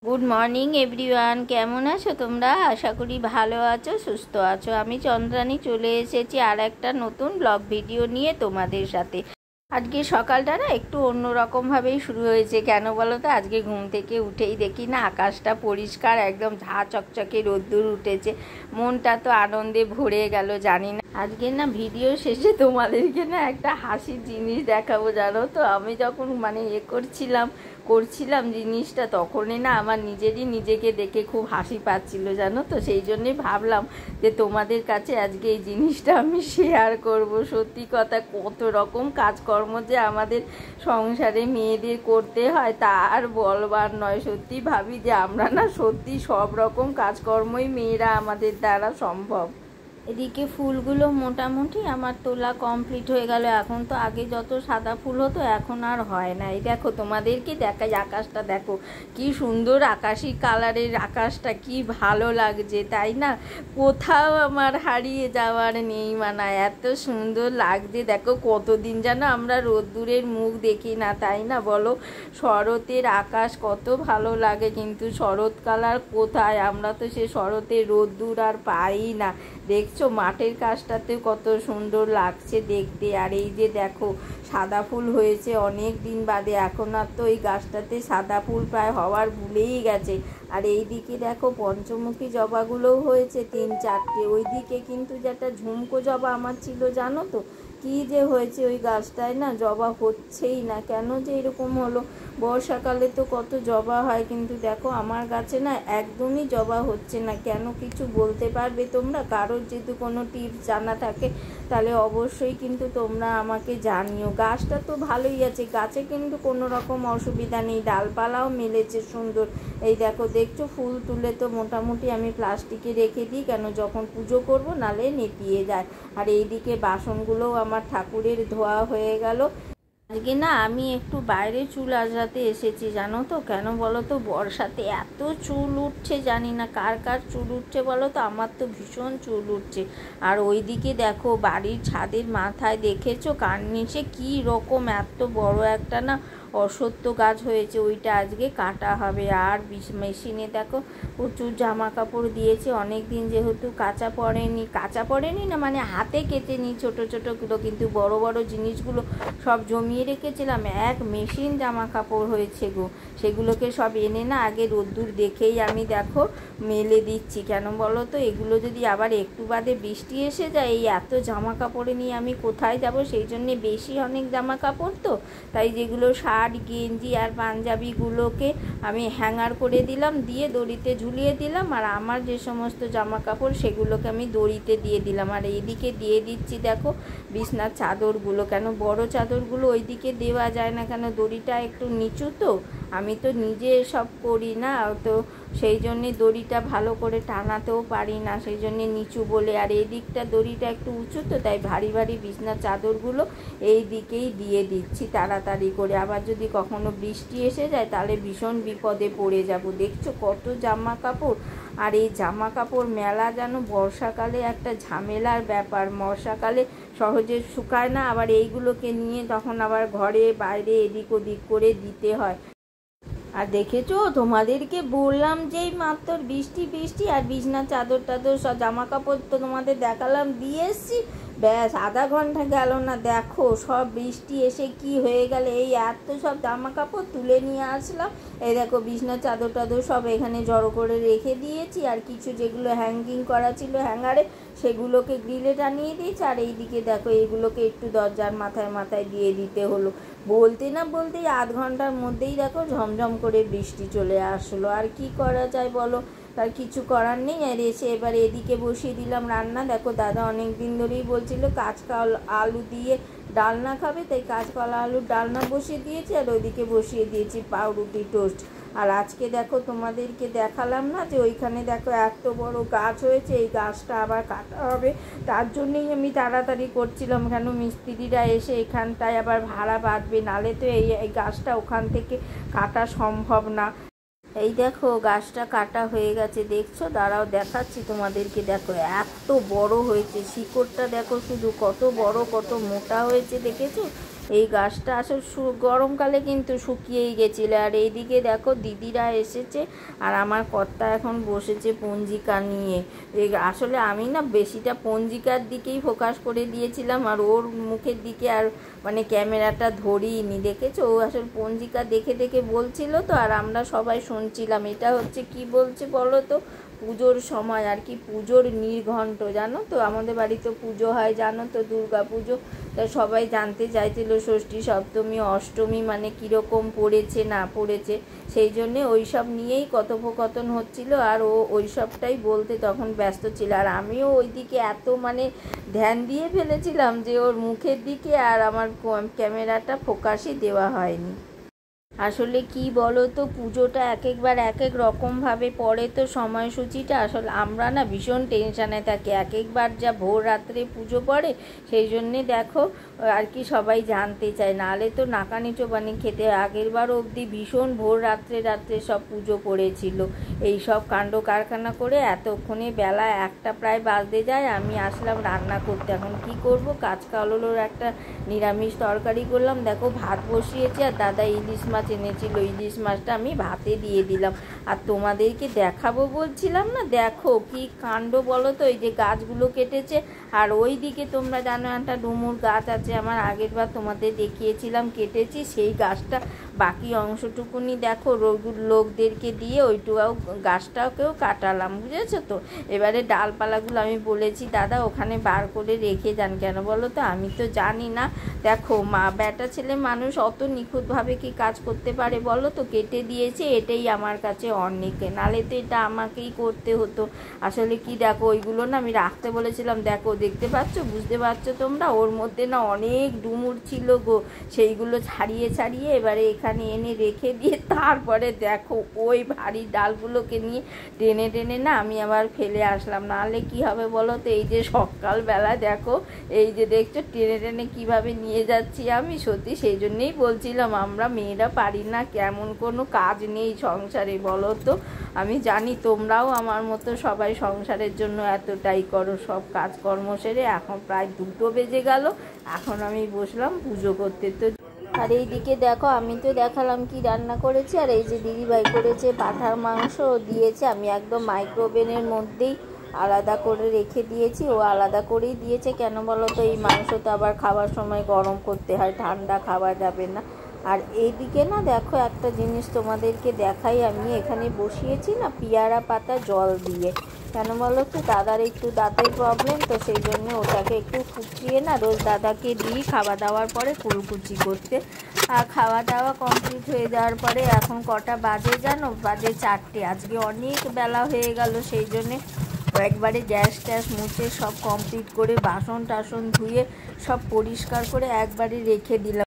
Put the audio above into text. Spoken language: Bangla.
গুড মর্নিং এভরিওয়ান, কেমন আছো তোমরা? আশা করি ভালো আছো, সুস্থ আছো। আমি চন্দ্রানী চলে এসেছি আর একটা নতুন ব্লগ ভিডিও নিয়ে তোমাদের সাথে। আজকে সকালটা না একটু অন্যরকমভাবেই শুরু হয়েছে। কেন বলো তো? আজকে ঘুম থেকে উঠেই দেখি না আকাশটা পরিষ্কার, একদম ঝা চকচকে রোদ্দুর উঠেছে। মনটা তো আনন্দে ভরে গেল। জানি না, আজকে না ভিডিও শেষে তোমাদেরকে না একটা হাসির জিনিস দেখাবো, জানো তো? আমি যখন করছিলাম জিনিসটা, তখনই না আমার নিজেকে দেখে খুব হাসি পাচ্ছিল, জানো তো? সেই জন্যই ভাবলাম যে তোমাদের কাছে আজকে এই জিনিসটা আমি শেয়ার করব। সত্যি কথা, কত রকম কাজকর্ম যে আমাদের সংসারে মেয়েদের করতে হয় তা আর বলবার নয়। সত্যি ভাবি যে আমরা না সত্যি সব রকম কাজকর্মই মেয়েরা আমাদের দ্বারা সম্ভব। এদিকে ফুলগুলো মোটামুটি আমার তোলা কমপ্লিট হয়ে গেল। এখন তো আগে যত সাদা ফুল হতো এখন আর হয় না। এই দেখো, তোমাদেরকে দেখাই, আকাশটা দেখো কি সুন্দর আকাশি কালারের। আকাশটা কি ভালো লাগছে, তাই না? কোথাও আমার হারিয়ে যাওয়ার নেই মানা, এত সুন্দর লাগছে। দেখো কতদিন যেন আমরা রোদ্দুরের মুখ দেখি না, তাই না বলো? শরতের আকাশ কত ভালো লাগে, কিন্তু শরৎকাল আর কোথায়? আমরা তো সে শরতের রোদ্দুর আর পাই না। দেখছো মাঠের কাজটাতেও কত সুন্দর লাগছে দেখতে। আর এই যে দেখো সাদা ফুল হয়েছে অনেক দিন বাদে। এখন আর তো এই গাছটাতে সাদা ফুল প্রায় হওয়ার ভুলেই গেছে। আর এই দিকে দেখো পঞ্চমুখী জবাগুলোও হয়েছে 3-4টে। ওই দিকে কিন্তু যেটা ঝুমকো জবা আমার ছিল, জানো তো? কি যে হয়েছে ওই গাছটায় না, জবা হচ্ছেই না। কেন যে এরকম হলো? বর্ষাকালে তো কত জবা হয়, কিন্তু দেখো আমার গাছে না একদমই জবা হচ্ছে না। কেন, কিছু বলতে পারবে তোমরা? কারোর যদি কোনো টিপস জানা থাকে তাহলে অবশ্যই কিন্তু তোমরা আমাকে জানিও। গাছটা তো ভালোই আছে, গাছে কিন্তু কোনো রকম অসুবিধা নেই, ডালপালাও মেলেছে সুন্দর। এই দেখো, দেখছো ফুল তুলে তো মোটামুটি আমি প্লাস্টিকে রেখে দিই, কেন যখন পুজো করবো নালে নেতিয়ে যায়। আর এইদিকে বাসনগুলোও আমার ঠাকুরের ধোয়া হয়ে গেল। আজকে না আমি একটু বাইরে চুল আঁচড়াতে এসেছি, জানো তো? কেন বলো তো? বর্ষাতে এত চুল উঠছে, জানি না কার কার চুল উঠছে বলো তো? আমার তো ভীষণ চুল উঠছে। আর ওইদিকে দেখো বাড়ির ছাদের মাথায় দেখেছো কার নিচে কী রকম এত বড় একটা না অশ্বত্থ গাছ হয়েছে, ওইটা আজকে কাটা হবে। আর মেশিনে দেখো প্রচুর জামা কাপড় দিয়েছে, অনেক দিন যেহেতু কাঁচা পড়েনি না, মানে হাতে কেটে নিই ছোটো ছোটোগুলো, কিন্তু বড় বড় জিনিসগুলো সব জমিয়ে রেখেছিলাম। এক মেশিন জামা কাপড় হয়েছে গো। সেগুলোকে সব এনে না আগে রোদ্দুর দেখেই আমি দেখো মেলে দিচ্ছি। কেন বলো তো? এগুলো যদি আবার একটু বাদে বৃষ্টি এসে যায়, এই এত জামা কাপড়ে নিয়ে আমি কোথায় যাব? সেই জন্যে বেশি অনেক জামা কাপড় তো, তাই যেগুলো শার্ট গেঞ্জি আর পাঞ্জাবিগুলোকে আমি হ্যাঙ্গার করে দিলাম, দিয়ে দড়িতে ঝুলিয়ে দিলাম। আর আমার যে সমস্ত জামা কাপড় সেগুলোকে আমি দড়িতে দিয়ে দিলাম। আর এইদিকে দিয়ে দিচ্ছি দেখো বিছনার চাদরগুলো। কেন বড় চাদরগুলো ওইদিকে দেওয়া যায় না, কেন দড়িটা একটু নিচু তো, আমি তো নিজে সব করি না তো, সেই জন্যে দড়িটা ভালো করে টানাতেও পারি না, সেই জন্যে নিচু বলে। আর এই দিকটা দড়িটা একটু উঁচু তো, তাই ভারী ভারী বিছনার চাদরগুলো এই দিকেই দিয়ে দিচ্ছি তাড়াতাড়ি করে। আবার যদি কখনো বৃষ্টি এসে যায় তাহলে ভীষণ বিপদে পড়ে যাব। দেখছো কত জামা কাপড়। আর এই জামা কাপড় মেলা যেন বর্ষাকালে একটা ঝামেলার ব্যাপার। বর্ষাকালে সহজে শুকায় না, আবার এইগুলোকে নিয়ে তখন আবার ঘরে বাইরে এদিক ওদিক করে দিতে হয়। আর দেখেছো, তোমাদেরকে বললাম যে মাত্র বৃষ্টি আর বিছনার চাদর টাদর সব জামা কাপড় তো তোমাদের দেখালাম, দিয়ে এসছি। ব্যাস আধা ঘন্টা গেল না, দেখো সব বৃষ্টি এসে কি হয়ে গেল। এই এত সব জামা কাপড় তুলে নিয়ে আসলাম। এই দেখো বিছনার চাদর টাদর সব এখানে জড়ো করে রেখে দিয়েছি। আর কিছু যেগুলো হ্যাঙ্গিং করা ছিল হ্যাঙ্গারে, সেগুলোকে গ্রিলে টানিয়ে দিয়েছি। আর এইদিকে দেখো এইগুলোকে একটু দরজার মাথায় মাথায় দিয়ে দিতে হলো। বলতে না বলতেই আধ ঘন্টার মধ্যেই দেখো ঝমঝম করে বৃষ্টি চলে আসলো। আর কি করা যায় বলো? তার কিছু করার নেই। আর এসে এবার এদিকে বসিয়ে দিলাম রান্না। দেখো দাদা অনেক দিন ধরেই বলছিল কাঁচকলা আলু দিয়ে ডালনা খাবে, তাই কাঁচকলা আলুর ডালনা বসিয়ে দিয়েছি। আর ওইদিকে বসিয়ে দিয়েছি পাউরুটি টোস্ট। আর আজকে দেখো তোমাদেরকে দেখালাম না যে ওইখানে দেখো এত বড় গাছ হয়েছে, এই গাছটা আবার কাটা হবে। তার জন্যই আমি তাড়াতাড়ি করছিলাম, কেন মিস্ত্রিরা এসে এখানটায় আবার ভাড়া বাঁধবে, নালে তো এই গাছটা ওখান থেকে কাটা সম্ভব না। এই দেখো গাছটা কাটা হয়ে গেছে, দেখছো? দাঁড়াও দেখাচ্ছি তোমাদেরকে। দেখো এত বড় হয়েছে, শিকড়টা দেখো শুধু কত বড় কত মোটা হয়েছে, দেখেছো? এই গাছটা আসলে গরমকালে কিন্তু শুকিয়েই গেছিলো। আর এইদিকে দেখো দিদিরা এসেছে আর আমার কর্তা এখন বসেছে পঞ্জিকা নিয়ে। আসলে আমি না বেশিটা পঞ্জিকার দিকেই ফোকাস করে দিয়েছিলাম আর ওর মুখের দিকে আর মানে ক্যামেরাটা ধরিনি, দেখেছো? ও আসলে পঞ্জিকা দেখে দেখে বলছিল তো, আর আমরা সবাই শুনছিলাম। এটা হচ্ছে কি বলছে বলো তো, পুজোর সময় আর কি, পুজোর নির্ঘণ্ট, জানো তো আমাদের বাড়িতে পুজো হয় জানো তো, দুর্গা পুজো। তা সবাই জানতে চাইছিল ষষ্ঠী সপ্তমী অষ্টমী মানে কীরকম পড়েছে না পড়েছে, সেই জন্যে ওই সব নিয়েই কথোপকথন হচ্ছিল আর ও ওই সবটাই বলতে তখন ব্যস্ত ছিল। আর আমিও ওইদিকে এত মানে ধ্যান দিয়ে ফেলেছিলাম যে ওর মুখের দিকে আর আমার ক্যামেরাটা ফোকাসই দেওয়া হয়নি। আসলে কি বলো তো, পুজোটা এক একবার এক এক রকমভাবে পড়ে তো সময়সূচিটা। আসলে আমরা না ভীষণ টেনশানে থাকি, এক একবার যা ভোর রাত্রে পুজো পড়ে, সেই জন্যে দেখো আর কি সবাই জানতে চায়, নাহলে তো নাকানি চোবানি খেতে। আগের বার অবধি ভীষণ ভোর রাত্রে রাত্রে সব পুজো পড়েছিল, এই সব কাণ্ড কারখানা করে এতক্ষণে বেলা একটা প্রায় বাজতে যায়। আমি আসলাম রান্না করতে, এখন কি করব, কাঁচকলার একটা নিরামিষ তরকারি করলাম, দেখো ভাত বসিয়েছি আর দাদা ইলিশ মাছ এনেছিল, ইলিশ মাছটা আমি ভাতে দিয়ে দিলাম। আর তোমাদেরকে দেখাবো বলছিলাম না, দেখো কি কাণ্ড বলো তো, এই যে গাছগুলো কেটেছে। আর ওই দিকে তোমরা জানো একটা ডুমুর গাছ আছে আমার, আগের বার তোমাদের দেখিয়েছিলাম কেটেছি, সেই গাছটা বাকি অংশটুকুনি দেখো লোকদেরকে দিয়ে ওইটুকাও গাছটাকেও কাটালাম, বুঝেছো তো। এবারে ডালপালাগুলো আমি বলেছি দাদা ওখানে বার করে রেখে যান, কেন বলো তো, আমি তো জানি না। দেখো বেটা ছেলে মানুষ অত নিখুঁতভাবে কি কাজ করতে পারে বলো তো, কেটে দিয়েছে, এটাই আমার কাছে অনেক, নালে তো এটা আমাকেই করতে হতো। আসলে কি দেখো ওইগুলো না আমি রাখতে বলেছিলাম, দেখো দেখতে পাচ্ছ, বুঝতে পারছো তোমরা, ওর মধ্যে না অনেক ডুমুর ছিল গো, সেইগুলো ছাড়িয়ে ছাড়িয়ে এবারে এখানে এনে রেখে দিয়ে তারপরে দেখো ওই ভারী ডালগুলোকে নিয়ে টেনে টেনে না আমি আবার ফেলে আসলাম, নাহলে কি হবে বলো তো। এই যে সকালবেলা দেখো এই যে দেখছো টেনে টেনে কিভাবে নিয়ে যাচ্ছি আমি, সত্যি সেই জন্যেই বলছিলাম আমরা মেয়েরা পারি না, কেমন কোনো কাজ নেই সংসারে বলো তো। আমি জানি তোমরাও আমার মতো সবাই সংসারের জন্য এতটাই করো, সব কাজকর্ম সেরে এখন প্রায় 2টো বেজে গেল, এখন আমি বসলাম পুজো করতে। তো আর এইদিকে দেখো আমি তো দেখালাম কি রান্না করেছি, আর এই যে দিদিভাই করেছে পাঁঠার মাংস দিয়েছে, আমি একদম মাইক্রোওভেনের মধ্যেই আলাদা করে রেখে দিয়েছি, ও আলাদা করেই দিয়েছে, কেন বলো তো এই মাংস তো আবার খাওয়ার সময় গরম করতে হয়, ঠান্ডা খাওয়া যাবে না। আর এইদিকে না দেখো একটা জিনিস তোমাদেরকে দেখাই, আমি এখানে বসিয়েছি না পেয়ারা পাতা জল দিয়ে, কেন বলো তো দাদার একটু দাঁতের প্রবলেম, তো সেই জন্য ওটাকে একটু ফুটিয়ে না রোজ দাদাকে দিই খাওয়া দাওয়ার পরে কুলকুচি করতে। আর খাওয়া দাওয়া কমপ্লিট হয়ে যাওয়ার পরে এখন কটা বাজে জানো, বাজে 4টে, আজকে অনেক বেলা হয়ে গেল, সেই জন্যে একবারে গ্যাস ট্যাস মুছে সব কমপ্লিট করে বাসন টাসন ধুয়ে সব পরিষ্কার করে একবারে রেখে দিলাম।